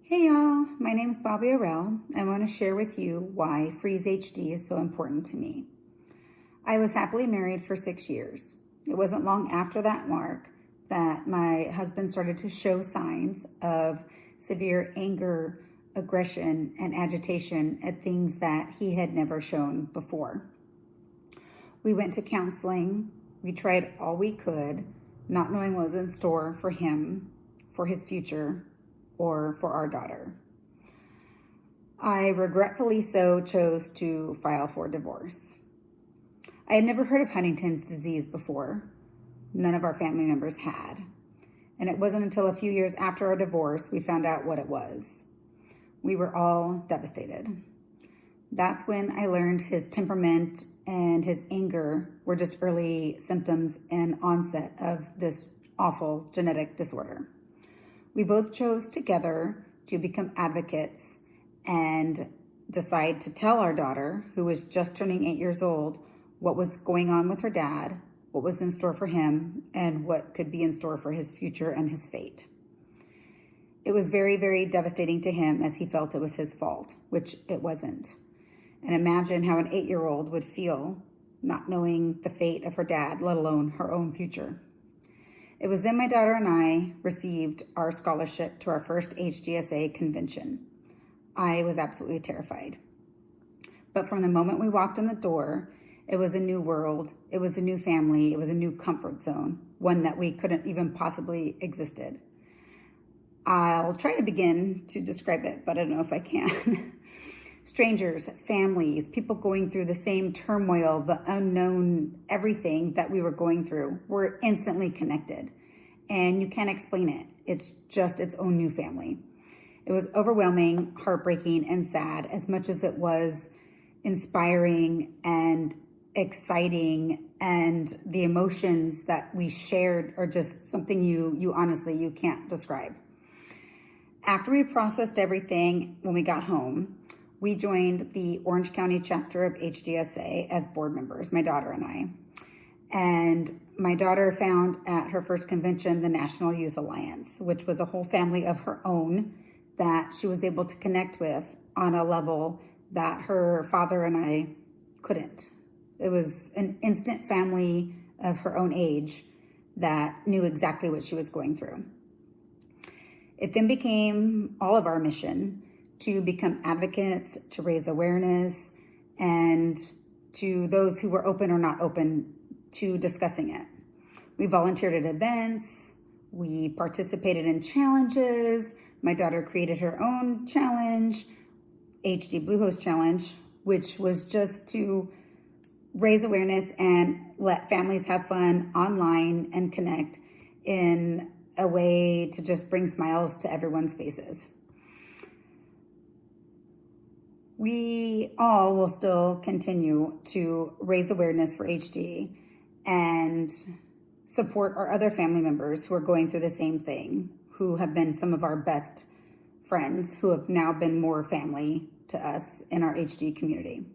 Hey y'all, my name is Bobbi Orel. I want to share with you why Freeze HD is so important to me. I was happily married for 6 years. It wasn't long after that mark that my husband started to show signs of severe anger, aggression, and agitation at things that he had never shown before. We went to counseling. We tried all we could, not knowing what was in store for him, for his future, or for our daughter. I regretfully so chose to file for divorce. I had never heard of Huntington's disease before. None of our family members had. And it wasn't until a few years after our divorce we found out what it was. We were all devastated. That's when I learned his temperament and his anger were just early symptoms and onset of this awful genetic disorder. We both chose together to become advocates and decide to tell our daughter, who was just turning 8 years old, what was going on with her dad, what was in store for him, and what could be in store for his future and his fate. It was very, very devastating to him as he felt it was his fault, which it wasn't. And imagine how an 8-year-old would feel not knowing the fate of her dad, let alone her own future. It was then my daughter and I received our scholarship to our first HDSA convention. I was absolutely terrified. But from the moment we walked in the door, it was a new world, it was a new family, it was a new comfort zone, one that we couldn't even possibly existed. I'll try to begin to describe it, but I don't know if I can. Strangers, families, people going through the same turmoil, the unknown, everything that we were going through, were instantly connected. And you can't explain it. It's just its own new family. It was overwhelming, heartbreaking, and sad, as much as it was inspiring and exciting, and the emotions that we shared are just something you honestly, you can't describe. After we processed everything, when we got home, we joined the Orange County chapter of HDSA as board members, my daughter and I. And my daughter found at her first convention the National Youth Alliance, which was a whole family of her own that she was able to connect with on a level that her father and I couldn't. It was an instant family of her own age that knew exactly what she was going through. It then became all of our mission to become advocates, to raise awareness, and to those who were open or not open to discussing it. We volunteered at events, we participated in challenges. My daughter created her own challenge, HD Bluehost Challenge, which was just to raise awareness and let families have fun online and connect in a way to just bring smiles to everyone's faces. We all will still continue to raise awareness for HD and support our other family members who are going through the same thing, who have been some of our best friends, who have now been more family to us in our HD community.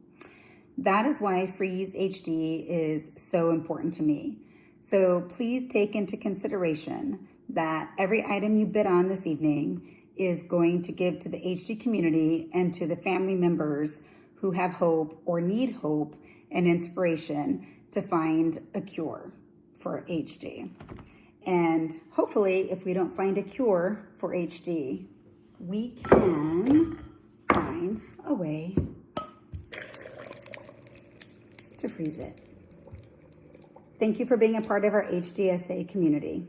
That is why Freeze HD is so important to me. So please take into consideration that every item you bid on this evening is going to give to the HD community and to the family members who have hope or need hope and inspiration to find a cure for HD. And hopefully, if we don't find a cure for HD, we can find a way to freeze it. Thank you for being a part of our HDSA community.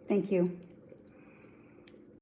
Thank you.